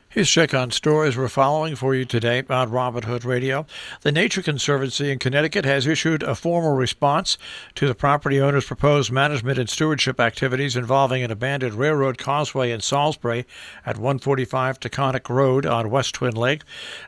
Here's check on stories we're following for you today on Robin Hood Radio. The Nature Conservancy in Connecticut has issued a formal response to the property owner's proposed management and stewardship activities involving an abandoned railroad causeway in Salisbury at 145 Taconic Road on West Twin Lake.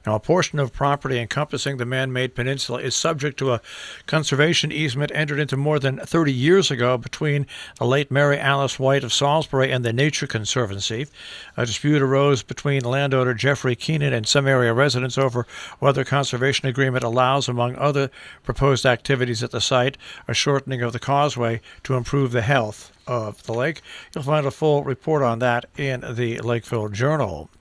Now, a portion of property encompassing the man-made peninsula is subject to a conservation easement entered into more than 30 years ago between the late Mary Alice White of Salisbury and the Nature Conservancy. A dispute arose between landowner Jeffrey Keenan and some area residents over whether conservation agreement allows, among other proposed activities at the site, a shortening of the causeway to improve the health of the lake. You'll find a full report on that in the Lakeville Journal.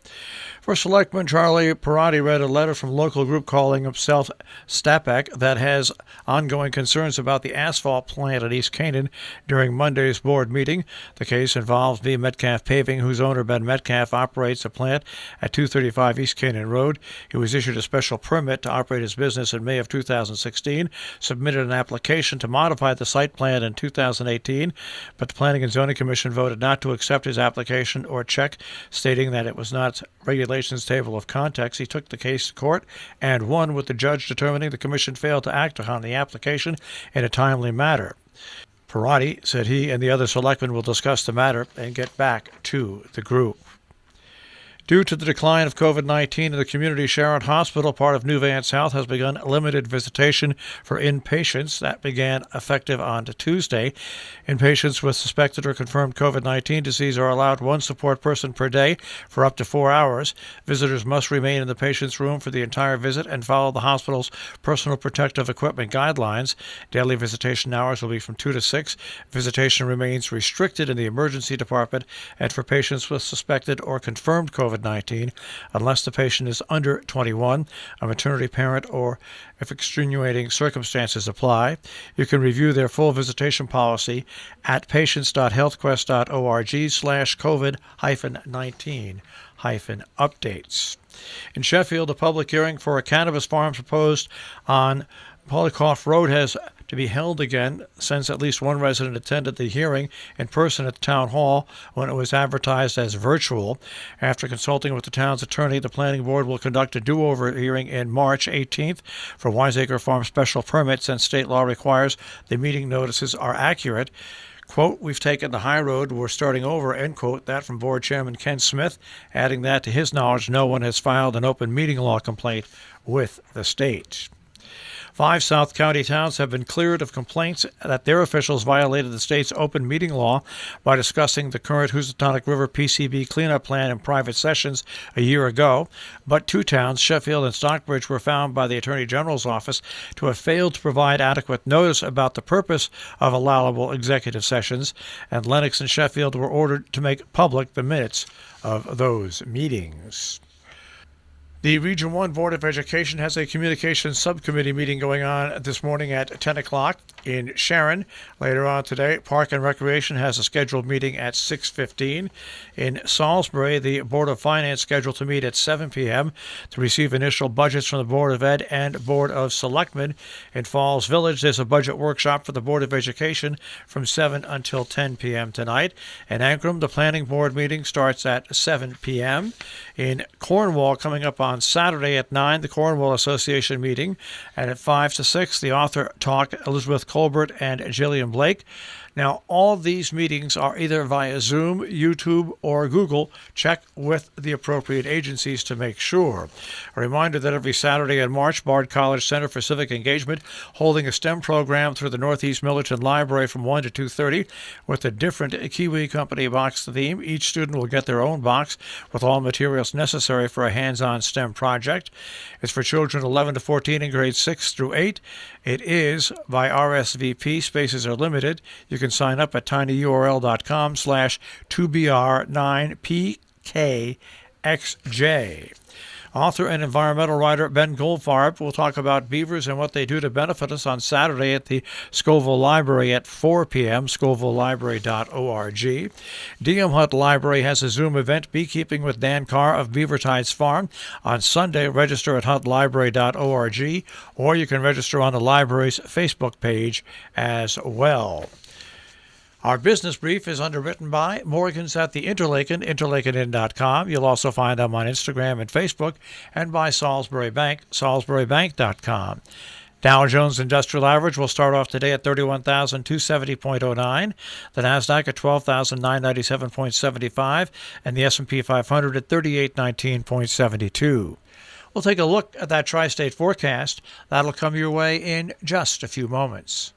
First Selectman Charlie Perotti read a letter from local group calling himself STAPAC that has ongoing concerns about the asphalt plant at East Canaan during Monday's board meeting. The case involves V. Metcalf Paving, whose owner Ben Metcalf operates a plant at 235 East Canaan Road. He was issued a special permit to operate his business in May of 2016, submitted an application to modify the site plan in 2018, but the Planning and Zoning Commission voted not to accept his application or check, stating that it was not regulations table of contents. He took the case to court and won, with the judge determining the commission failed to act on the application in a timely manner. Perotti said he and the other selectmen will discuss the matter and get back to the group. Due to the decline of COVID-19 in the community, Sharon Hospital, part of New Vance Health, has begun limited visitation for inpatients. That began effective on Tuesday. Inpatients with suspected or confirmed COVID-19 disease are allowed one support person per day for up to 4 hours. Visitors must remain in the patient's room for the entire visit and follow the hospital's personal protective equipment guidelines. Daily visitation hours will be from 2 to 6. Visitation remains restricted in the emergency department and for patients with suspected or confirmed COVID-19 unless the patient is under 21, a maternity parent, or if extenuating circumstances apply. You can review their full visitation policy at patients.healthquest.org/COVID-19-updates. In Sheffield, a public hearing for a cannabis farm proposed on Polycoff Road has to be held again, since at least one resident attended the hearing in person at the town hall when it was advertised as virtual. After consulting with the town's attorney, the planning board will conduct a do-over hearing in March 18th for Wiseacre Farm special permit, since state law requires the meeting notices are accurate. Quote, "We've taken the high road, we're starting over," end quote. That from board chairman Ken Smith, adding that to his knowledge no one has filed an open meeting law complaint with the state. 5 South County towns have been cleared of complaints that their officials violated the state's open meeting law by discussing the current Housatonic River PCB cleanup plan in private sessions a year ago. But 2 towns, Sheffield and Stockbridge, were found by the Attorney General's office to have failed to provide adequate notice about the purpose of allowable executive sessions, and Lenox and Sheffield were ordered to make public the minutes of those meetings. The Region 1 Board of Education has a communications subcommittee meeting going on this morning at 10 o'clock in Sharon. Later on today, Park and Recreation has a scheduled meeting at 6:15. In Salisbury, the Board of Finance scheduled to meet at 7 p.m. to receive initial budgets from the Board of Ed and Board of Selectmen. In Falls Village, there's a budget workshop for the Board of Education from 7 until 10 p.m. tonight. In Ancram, the Planning Board meeting starts at 7 p.m. In Cornwall, coming up on Saturday at 9, the Cornwall Association meeting, and at 5 to 6, the author talk, Elizabeth Colbert and Jillian Blake. Now, all of these meetings are either via Zoom, YouTube, or Google. Check with the appropriate agencies to make sure. A reminder that every Saturday in March, Bard College Center for Civic Engagement holding a STEM program through the Northeast Millerton Library from 1 to 2:30 with a different Kiwi Company box theme. Each student will get their own box with all materials necessary for a hands-on STEM project. It's for children 11 to 14 in grades 6 through 8. It is by RSVP. Spaces are limited. You can sign up at tinyurl.com/2BR9PKXJ. Author and environmental writer Ben Goldfarb will talk about beavers and what they do to benefit us on Saturday at the Scoville Library at 4 p.m., scovillelibrary.org. DM Hunt Library has a Zoom event, Beekeeping with Dan Carr of Beavertides Farm. On Sunday, register at huntlibrary.org, or you can register on the library's Facebook page as well. Our business brief is underwritten by Morgans at the Interlaken, interlakenin.com. You'll also find them on Instagram and Facebook, and by Salisbury Bank, salisburybank.com. Dow Jones Industrial Average will start off today at 31,270.09, the Nasdaq at 12,997.75, and the S&P 500 at 3819.72. We'll take a look at that tri-state forecast. That'll come your way in just a few moments.